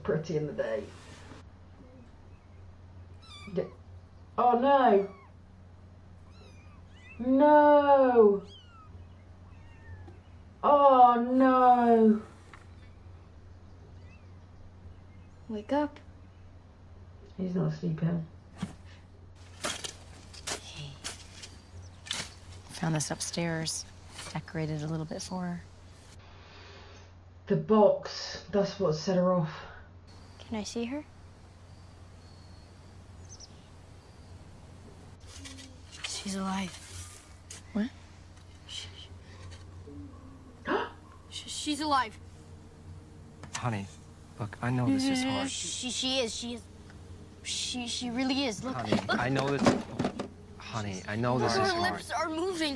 pretty in the day. Oh no! No! Oh no! Wake up. He's not sleeping. Hey. Found this upstairs. Decorated a little bit for her. The box, that's what set her off. Can I see her? She's alive. What? She's alive. Honey, look, I know this is hard. She is. She really is. Look. Honey, look. I know that. Honey, I know this is Her hard. lips are moving.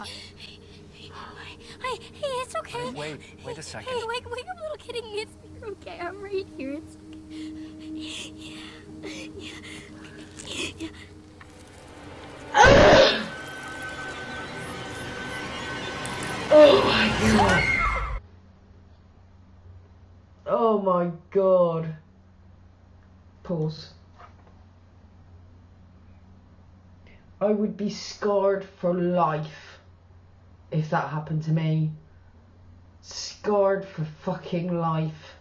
Hey, it's okay. Honey, wait a second. Hey, wake up, little kitty. It's okay. I'm right here. It's okay. Yeah. Oh my god. Oh my god. Pause. I would be scarred for life if that happened to me. Scarred for fucking life.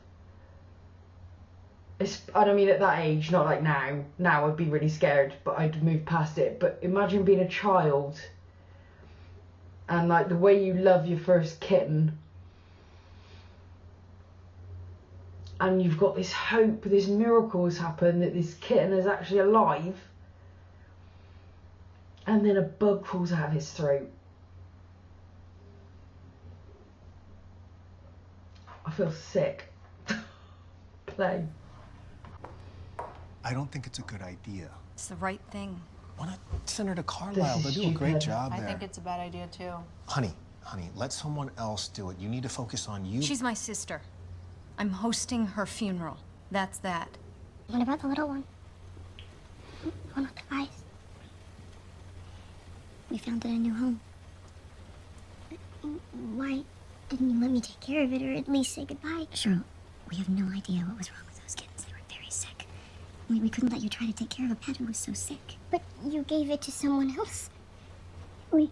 I don't mean at that age, not like now. Now I'd be really scared, but I'd move past it. But imagine being a child and like the way you love your first kitten, and you've got this hope, this miracle has happened, that this kitten is actually alive, and then a bug crawls out of its throat. I feel sick. Play. I don't think it's a good idea. It's the right thing. Why not send her to Carlisle? This They'll is do a great stupid. job I there. think it's a bad idea too. Honey, let someone else do it. You need to focus on you. She's my sister. I'm hosting her funeral. That's that. What about the little one? One with the eyes? We found it a new home. Why didn't you let me take care of it, or at least say goodbye? Cheryl, we have no idea what was wrong with those kittens. They were very sick. We couldn't let you try to take care of a pet who was so sick. But you gave it to someone else. You're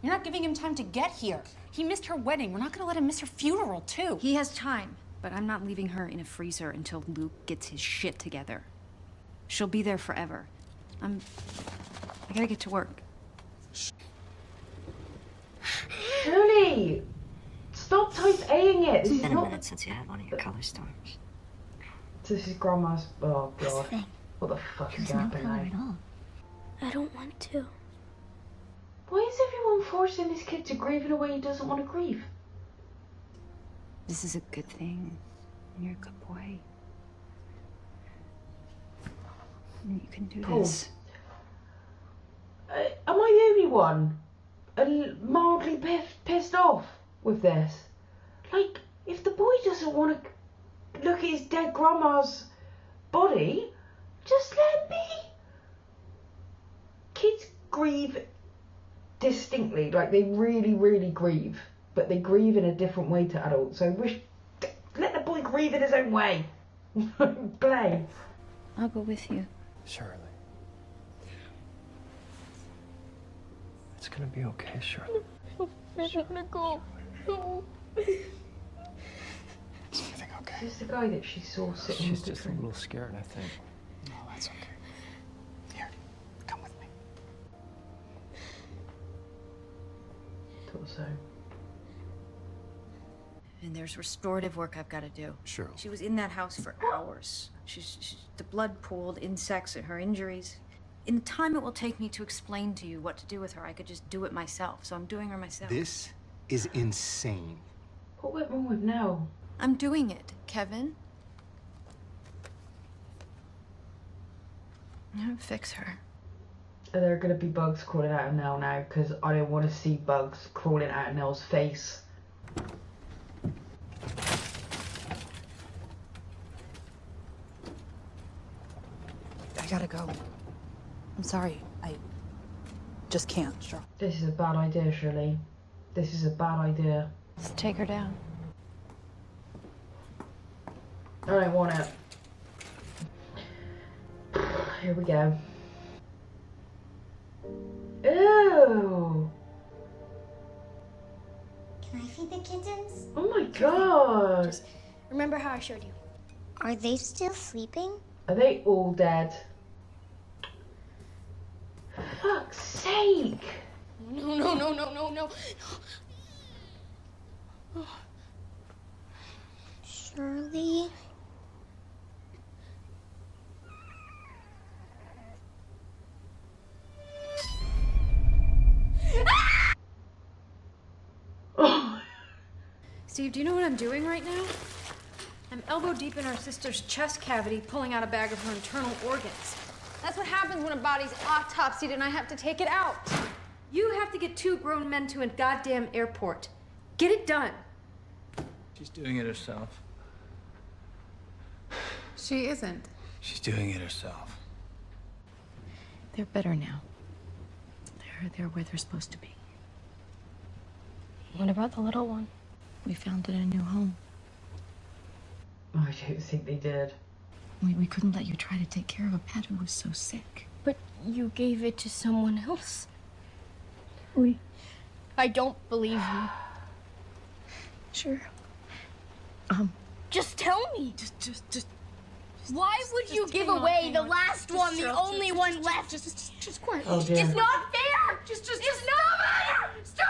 not giving him time to get here. He missed her wedding. We're not gonna let him miss her funeral, too. He has time, but I'm not leaving her in a freezer until Luke gets his shit together. She'll be there forever. I gotta get to work. Shirley! Stop type A-ing it! This is It's been a not... minute since you had one of your color storms. This is Grandma's... Oh That's the god. thing. What the fuck is There's no happening color now? at all. I don't want to. Why is everyone forcing this kid to grieve in a way he doesn't want to grieve? This is a good thing. You're a good boy. You can do Cool. this. Am I the only one mildly pissed off with this? Like, if the boy doesn't want to look at his dead grandma's body, just let him be. Kids grieve distinctly, like they really, really grieve, but they grieve in a different way to adults. So let the boy grieve in his own way. Play. I'll go with you. Shirley. It's gonna be okay, Shirley. I'm gonna go. No. Is everything okay? Is this the guy that she saw sitting She's with the just a drink? little scared, I think. No, that's okay. Here, come with me. Thought so. And there's restorative work I've got to do. Sure. She was in that house for hours. The blood pooled, insects, and her injuries. In the time it will take me to explain to you what to do with her, I could just do it myself. So I'm doing her myself. This is insane. What went wrong with Nell? I'm doing it, Kevin. I'm gonna fix her. Are there going to be bugs crawling out of Nell now? Because I don't want to see bugs crawling out of Nell's face. I gotta go. I'm sorry. I just can't, Cheryl. This is a bad idea, Shirley. This is a bad idea. Let's take her down. I don't want it. Here we go. Ew. Can I feed the kittens? Oh my god. Just remember how I showed you. Are they still sleeping? Are they all dead? For fuck's sake. No, no, no, no, no, no. Shirley? Steve, do you know what I'm doing right now? I'm elbow deep in our sister's chest cavity, pulling out a bag of her internal organs. That's what happens when a body's autopsied and I have to take it out. You have to get 2 grown men to a goddamn airport. Get it done. She's doing it herself. She isn't. She's doing it herself. They're better now. They're where they're supposed to be. What about the little one? We found it a new home. I don't think they did. We couldn't let you try to take care of a pet who was so sick. But you gave it to someone else. I don't believe you. Sure. Just tell me. Just Why would you give away the last one, the only one left? Just quiet. Oh dear. It's not fair! It's not fair! Stop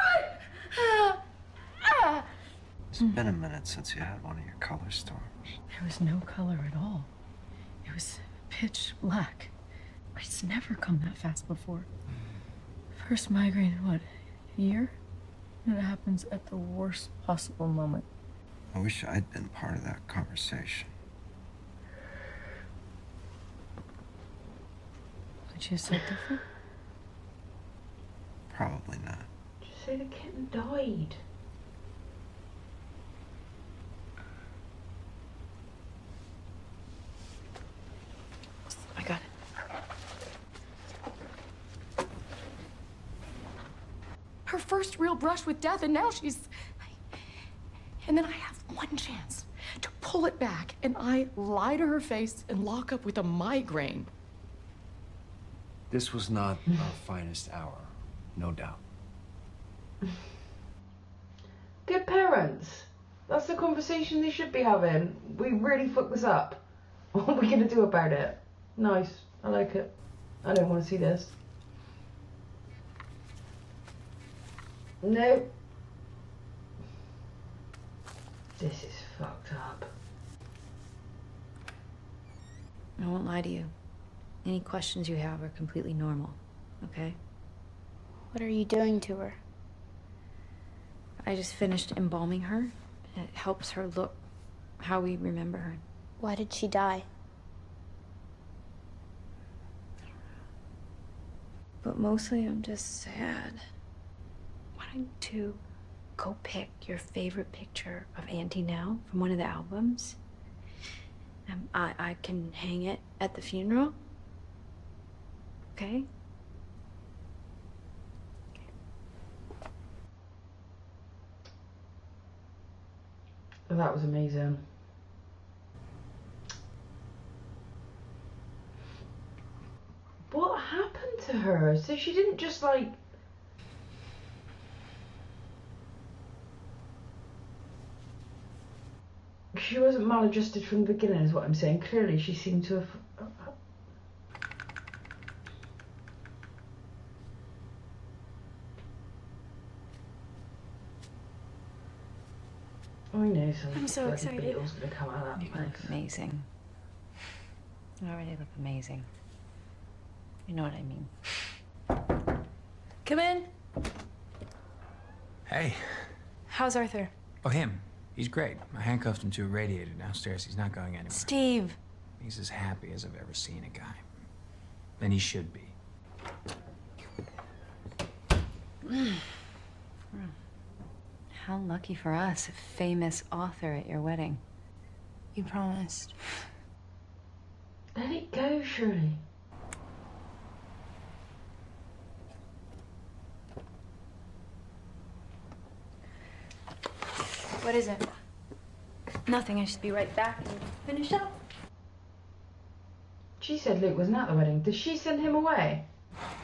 it! It's been a minute since you had one of your color storms. There was no color at all. It was pitch black. It's never come that fast before. First migraine in what, a year? And it happens at the worst possible moment. I wish I'd been part of that conversation. Would you have said different? Probably not. Just say the kitten died. I got it. Her first real brush with death, and now she's... And then I have one chance to pull it back, and I lie to her face and lock up with a migraine. This was not our finest hour, no doubt. Good parents. That's the conversation they should be having. We really fucked this up. What are we gonna do about it? Nice. I like it. I don't want to see this. No. This is fucked up. I won't lie to you. Any questions you have are completely normal, okay? What are you doing to her? I just finished embalming her. It helps her look how we remember her. Why did she die? But mostly I'm just sad. Why don't you go pick your favorite picture of Auntie now from one of the albums? And I can hang it at the funeral. Okay? That was amazing. What happened to her? So she didn't just like... She wasn't maladjusted from the beginning is what I'm saying. Clearly she seemed to have... I know some I'm so bloody excited. beetle's gonna come out of that You place. look amazing. You already look amazing. You know what I mean. Come in. Hey. How's Arthur? Oh, him. He's great. I handcuffed him to a radiator downstairs. He's not going anywhere. Steve. He's as happy as I've ever seen a guy. And he should be. How lucky for us, a famous author at your wedding. You promised. Let it go, Shirley. What is it? Nothing. I should be right back and finish up. She said Luke wasn't at the wedding. Did she send him away?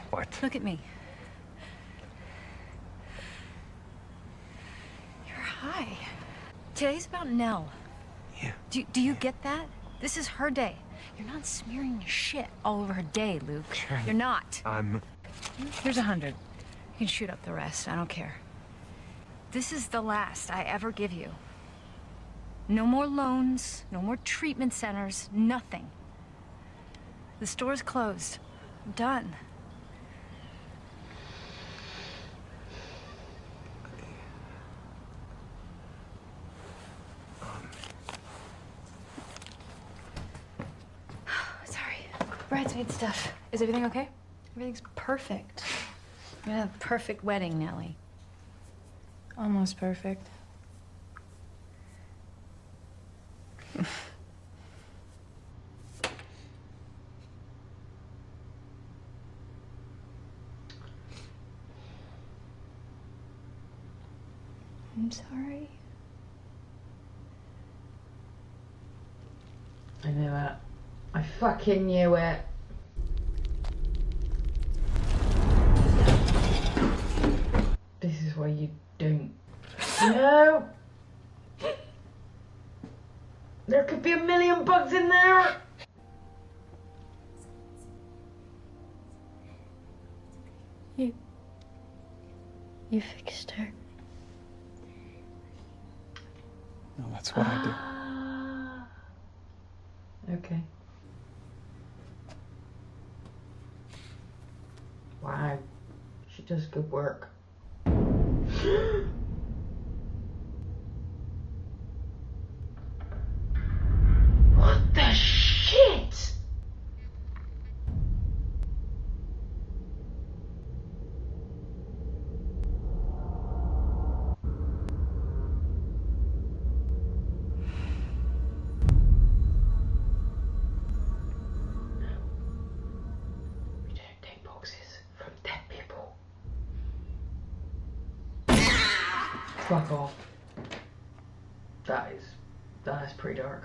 What? Look at me. You're high. Today's about Nell. Yeah. Do you get that? This is her day. You're not smearing shit all over her day, Luke. Karen. You're not. I'm... Here's 100. You can shoot up the rest. I don't care. This is the last I ever give you. No more loans, no more treatment centers, nothing. The store's closed. I'm done. Sorry. Bridesmaid stuff. Is everything okay? Everything's perfect. We're gonna have a perfect wedding, Nellie. Almost perfect. I'm sorry. I knew it. I fucking knew it. This is why you don't. No! There could be a million bugs in there! You fixed her. No, that's what I do. Okay. Wow. She does good work. What the shit? We don't take boxes from dead people. Fuck off. That is pretty dark.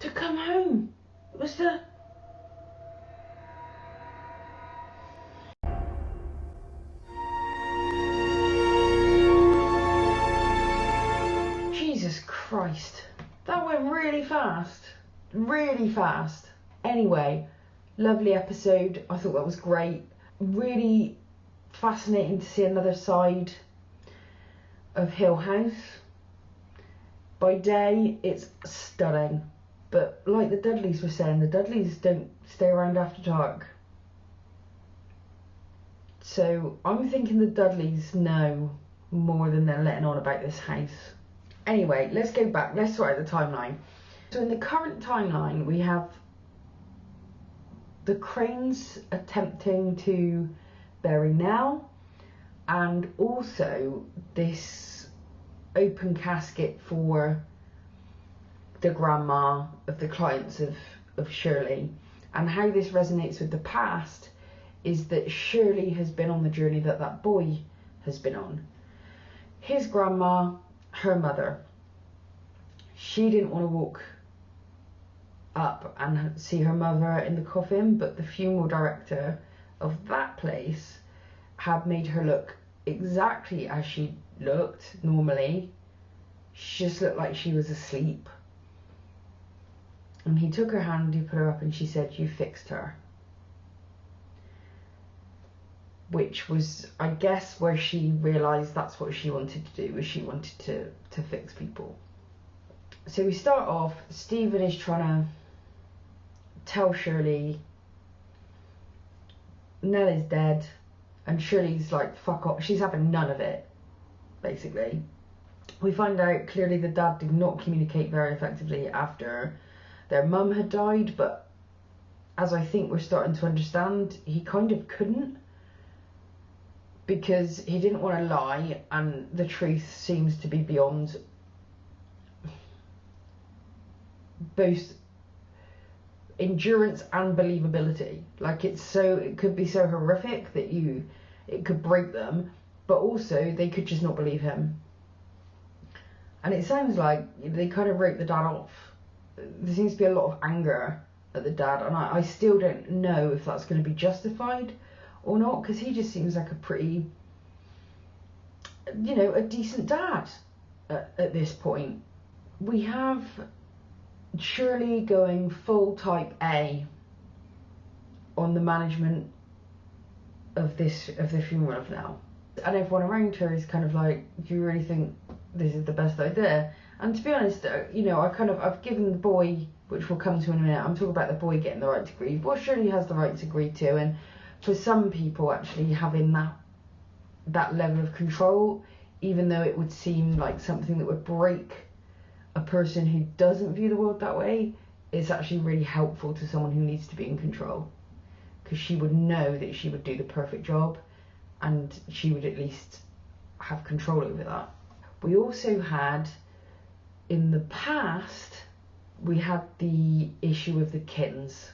To come home. It was the... Jesus Christ. That went really fast. Really fast. Anyway, lovely episode. I thought that was great. Really fascinating to see another side of Hill House. By day, it's stunning. But like the Dudleys were saying, the Dudleys don't stay around after dark. So I'm thinking the Dudleys know more than they're letting on about this house. Anyway, let's go back. Let's sort out the timeline. So in the current timeline, we have the Cranes attempting to bury Nell, and also this open casket for the grandma of the clients of Shirley. And how this resonates with the past is that Shirley has been on the journey that that boy has been on. His grandma, her mother, she didn't want to walk up and see her mother in the coffin, but the funeral director of that place had made her look exactly as she looked normally. She just looked like she was asleep. And he took her hand, he put her up, and she said, "You fixed her." Which was, I guess, where she realised that's what she wanted to do, was she wanted to fix people. So we start off, Stephen is trying to tell Shirley Nell is dead, and Shirley's like, fuck off. She's having none of it, basically. We find out clearly the dad did not communicate very effectively after their mum had died, but as I think we're starting to understand, he kind of couldn't, because he didn't want to lie, and the truth seems to be beyond both endurance and believability. Like, it could be so horrific that it could break them, but also they could just not believe him. And it sounds like they kind of wrote the dad off. There seems to be a lot of anger at the dad, and I still don't know if that's going to be justified or not, because he just seems like a pretty, a decent dad at this point. We have Shirley going full type A on the management of the funeral of Nell, and everyone around her is kind of like, do you really think this is the best idea? And to be honest, I've given the boy, which we'll come to in a minute, I'm talking about the boy getting the right to grieve. Well, Shirley has the right to grieve too, and for some people actually having that level of control, even though it would seem like something that would break a person who doesn't view the world that way, is actually really helpful to someone who needs to be in control, because she would know that she would do the perfect job, and she would at least have control over that. We also had, in the past, we had the issue of the kittens.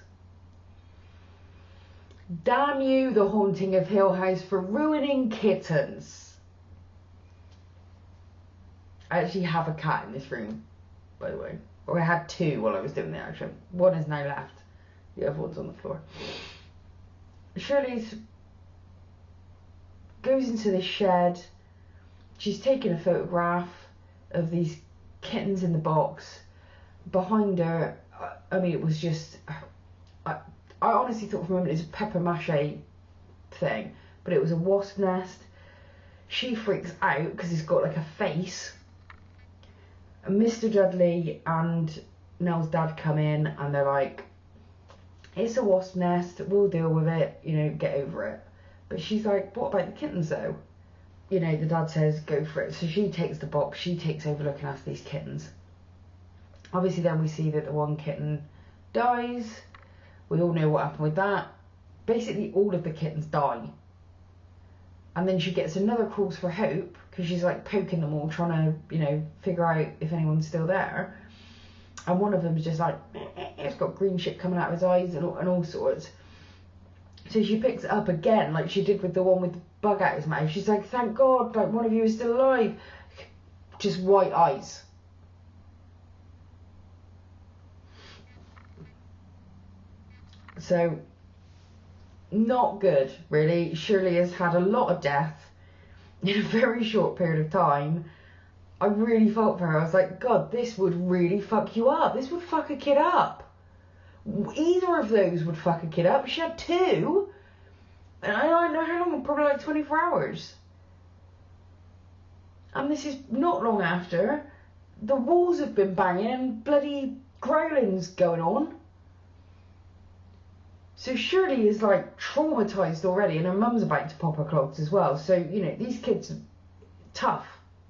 Damn you, The Haunting of Hill House, for ruining kittens. I actually have a cat in this room, by the way. Or I had two while I was doing the action. One is now left. The other one's on the floor. Shirley goes into this shed. She's taking a photograph of these kittens in the box. Behind her, I mean, it was just... I honestly thought for a moment it was a pepper mache thing, but it was a wasp nest. She freaks out because it's got like a face. And Mr. Dudley and Nell's dad come in and they're like, it's a wasp nest, we'll deal with it, get over it. But she's like, what about the kittens though? The dad says, go for it. So she takes the box, she takes over looking after these kittens. Obviously then we see that the one kitten dies. We all know what happened with that. Basically all of the kittens die. And then she gets another calls for hope, because she's like poking them all, trying to, figure out if anyone's still there. And one of them is just like, it's got green shit coming out of his eyes and all sorts. So she picks it up again, like she did with the one with the bug out his mouth. She's like, thank God, like one of you is still alive. Just white eyes. So, not good, really. Shirley has had a lot of death in a very short period of time. I really felt for her. I was like, God, this would really fuck you up. This would fuck a kid up. Either of those would fuck a kid up. She had two. And I don't know how long, probably like 24 hours. And this is not long after the walls have been banging and bloody growling's going on. So Shirley is like traumatised already, and her mum's about to pop her clogs as well. So, these kids are tough.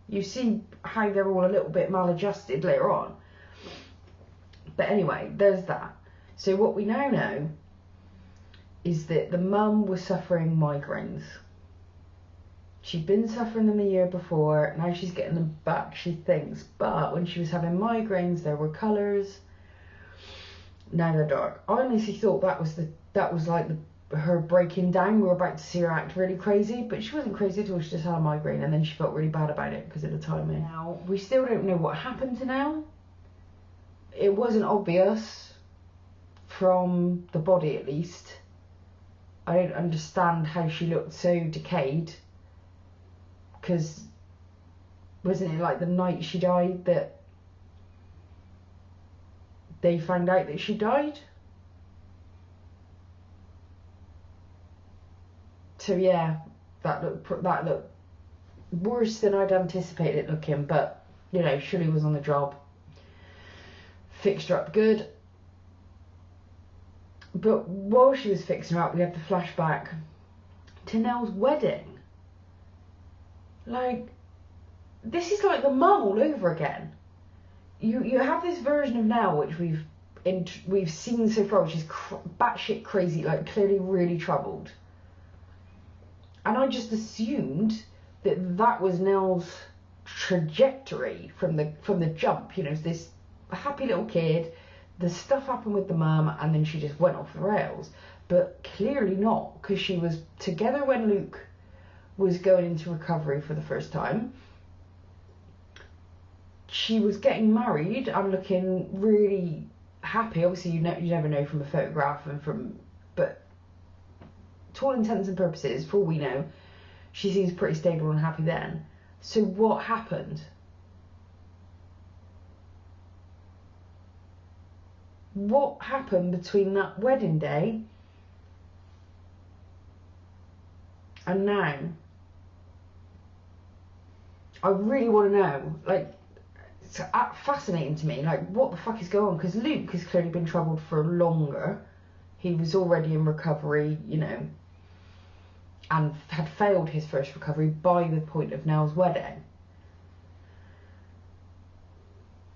You see how they're all a little bit maladjusted later on. But anyway, there's that. So what we now know is that the mum was suffering migraines. She'd been suffering them a year before, now she's getting them back, she thinks. But when she was having migraines, there were colours. Now they're dark. I honestly thought that was like her breaking down. We were about to see her act really crazy, but she wasn't crazy at all. She just had a migraine, and then she felt really bad about it because of the timing. Now we still don't know what happened to Nell. It wasn't obvious from the body, at least. I don't understand how she looked so decayed, because wasn't it like the night she died that they found out that she died? So yeah, that looked worse than I'd anticipated it looking, but Shirley was on the job, fixed her up good. But while she was fixing her up, we have the flashback to Nell's wedding. Like, this is like the mum all over again. You have this version of Nell which we've seen so far, which is batshit crazy, like clearly really troubled. And I just assumed that that was Nell's trajectory from the jump. You know, this happy little kid, the stuff happened with the mum, and then she just went off the rails. But clearly not, because she was together when Luke was going into recovery for the first time. She was getting married and looking really happy. Obviously, you never know from a photograph but to all intents and purposes, for all we know, she seems pretty stable and happy then. So what happened? What happened between that wedding day and now? I really want to know. Like, it's fascinating to me. Like, what the fuck is going on? Because Luke has clearly been troubled for longer. He was already in recovery, you know, and had failed his first recovery by the point of Nell's wedding.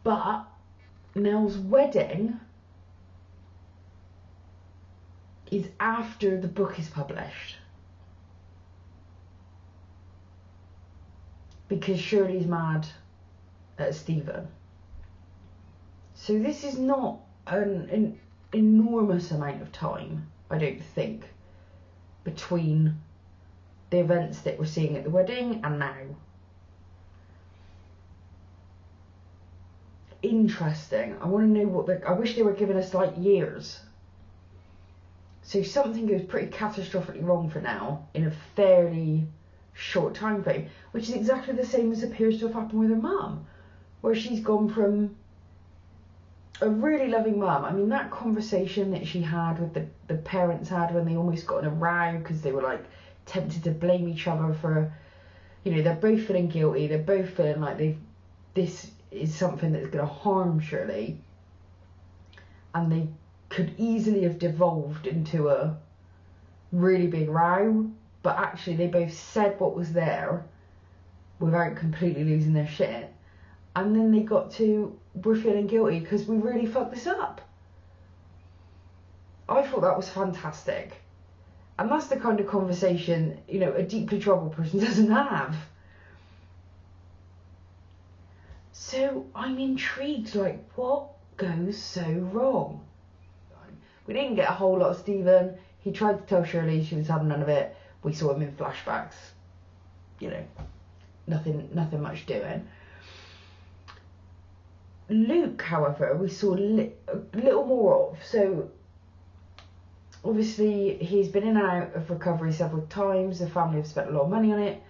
But Nell's wedding is after the book is published. Because Shirley's mad at Stephen. So this is not an enormous amount of time, I don't think, between the events that we're seeing at the wedding and now. Interesting. I want to know what I wish they were giving us like years. So something goes pretty catastrophically wrong for Nell in a fairly short time frame, which is exactly the same as appears to have happened with her mum, where she's gone from a really loving mum. I mean, that conversation that she had with the parents had when they almost got in a row because they were like tempted to blame each other for, you know, they're both feeling guilty, they're both feeling like this is something that's going to harm Shirley, and they could easily have devolved into a really big row, but actually they both said what was there without completely losing their shit. And then they got to, we're feeling guilty because we really fucked this up. I thought that was fantastic. And that's the kind of conversation, you know, a deeply troubled person doesn't have. So I'm intrigued, like, what goes so wrong? We didn't get a whole lot of Stephen. He tried to tell Shirley, she was having none of it. We saw him in flashbacks. You know, nothing much doing. Luke, however, we saw a little more of. So obviously he's been in and out of recovery several times. The family have spent a lot of money on it.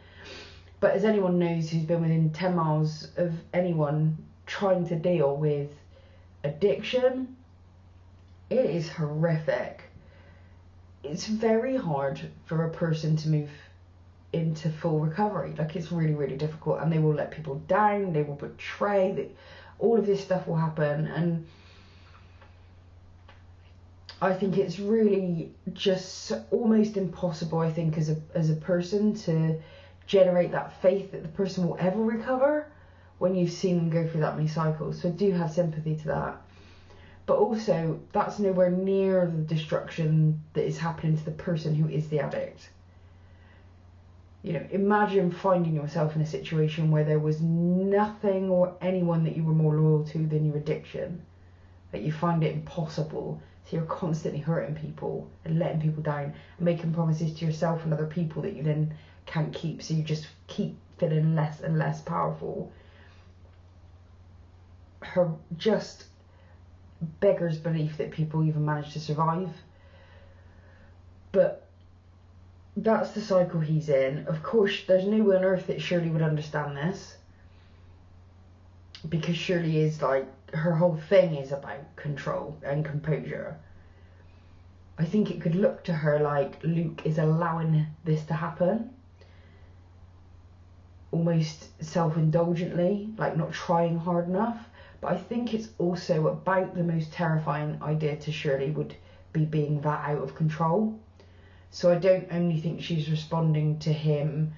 But as anyone knows who's been within 10 miles of anyone trying to deal with addiction, it is horrific. It's very hard for a person to move into full recovery. Like, it's really, really difficult, and they will let people down, they will betray, all of this stuff will happen, and I think it's really just almost impossible, I think, as a person to generate that faith that the person will ever recover when you've seen them go through that many cycles. So I do have sympathy to that. But also, that's nowhere near the destruction that is happening to the person who is the addict. You know, imagine finding yourself in a situation where there was nothing or anyone that you were more loyal to than your addiction. That you find it impossible. So you're constantly hurting people and letting people down and making promises to yourself and other people that you then can't keep. So you just keep feeling less and less powerful. Her just beggars belief that people even manage to survive. But that's the cycle he's in. Of course, there's no way on earth that Shirley would understand this, because Shirley is like, her whole thing is about control and composure. I think it could look to her like Luke is allowing this to happen, almost self-indulgently, like not trying hard enough. But I think it's also about the most terrifying idea to Shirley would be being that out of control. So I don't only think she's responding to him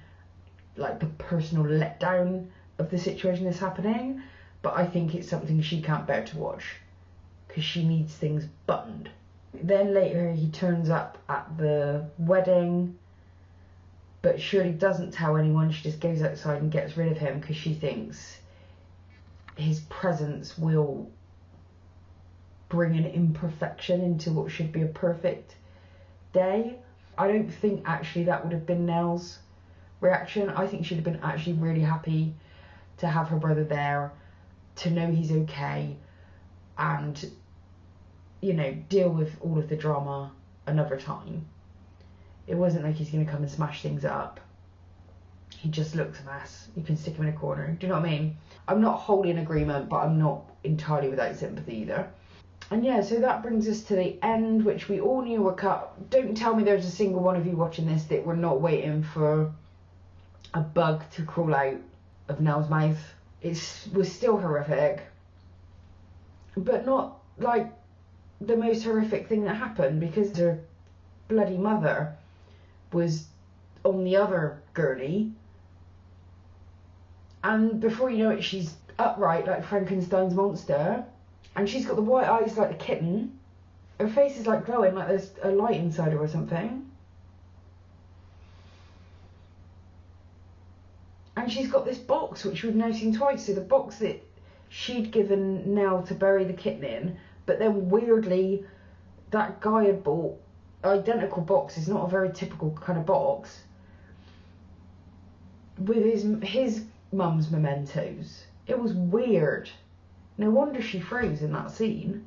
like the personal letdown of the situation that's happening, but I think it's something she can't bear to watch because she needs things buttoned. Then later he turns up at the wedding But Shirley doesn't tell anyone. She just goes outside and gets rid of him because she thinks his presence will bring an imperfection into what should be a perfect day. I don't think actually that would have been Nell's reaction. I think she'd have been actually really happy to have her brother there, to know he's okay, and, you know, deal with all of the drama another time. It wasn't like he's going to come and smash things up. He just looks a mess. You can stick him in a corner. Do you know what I mean? I'm not wholly in agreement, but I'm not entirely without sympathy either. And yeah, so that brings us to the end, which we all knew were cut. Don't tell me there's a single one of you watching this that were not waiting for a bug to crawl out of Nell's mouth. It was still horrific, but not like the most horrific thing that happened, because her bloody mother was on the other gurney, and before you know it, she's upright like Frankenstein's monster, and she's got the white eyes like the kitten. Her face is like glowing, like there's a light inside her or something. And she's got this box, which we've now seen twice. So the box that she'd given Nell to bury the kitten in, but then weirdly that guy had bought identical box. It's not a very typical kind of box, with his mum's mementos. It was weird. No wonder she froze in that scene.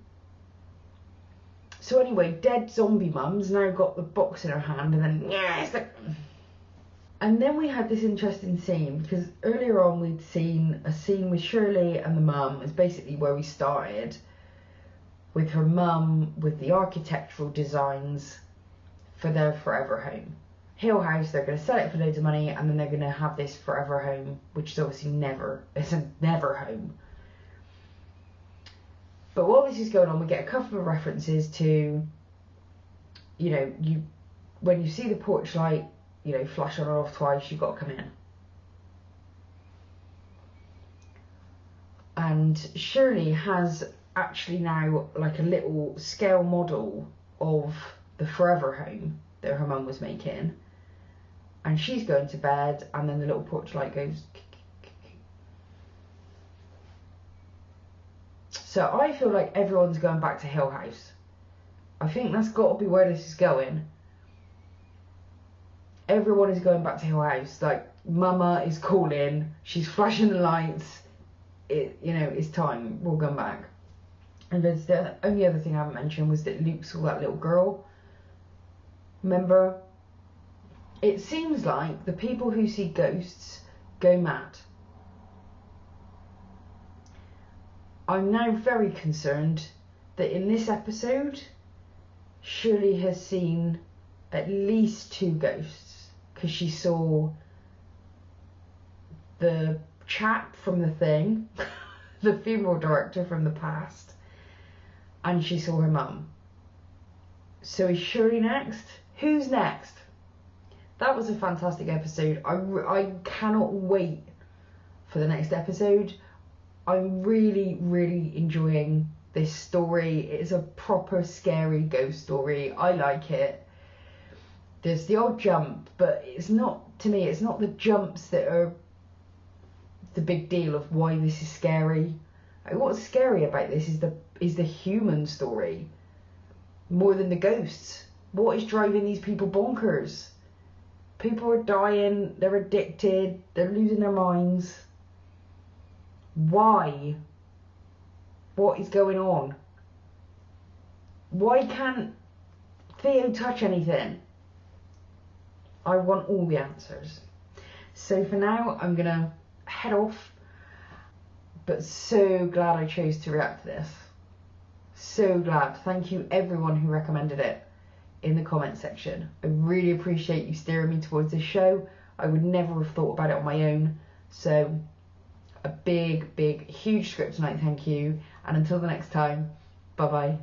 So anyway, dead zombie mum's now got the box in her hand, and then yeah, it's like. And then we had this interesting scene, because earlier on we'd seen a scene with Shirley and the mum. It's basically where we started, with her mum with the architectural designs for their forever home. Hill House, they're going to sell it for loads of money, and then they're going to have this forever home, which is obviously it's a never home. But while this is going on, we get a couple of references to, you know, when you see the porch light, you know, flash on and off twice, you've got to come in. And Shirley has actually now like a little scale model of the forever home that her mum was making. And she's going to bed, and then the little porch light goes. So I feel like everyone's going back to Hill House. I think that's got to be where this is going. Everyone is going back to Hill House. Like, Mama is calling, she's flashing the lights. It's time. We'll come back. And there's the only other thing I haven't mentioned was that Luke saw that little girl. Remember? It seems like the people who see ghosts go mad. I'm now very concerned that in this episode, Shirley has seen at least 2 ghosts, because she saw the chap from The Thing, the funeral director from the past, and she saw her mum. So is Shirley next? Who's next? That was a fantastic episode. I cannot wait for the next episode. I'm really, really enjoying this story. It's a proper scary ghost story. I like it. There's the odd jump, but it's not, to me, it's not the jumps that are the big deal of why this is scary. Like, what's scary about this is the human story more than the ghosts. What is driving these people bonkers? People are dying, they're addicted, they're losing their minds. Why? What is going on? Why can't Theo touch anything? I want all the answers. So for now, I'm gonna head off, but so glad I chose to react to this. So glad. Thank you everyone who recommended it in the comment section. I really appreciate you steering me towards this show. I would never have thought about it on my own. So a big, huge script tonight, thank you. And until the next time, bye bye.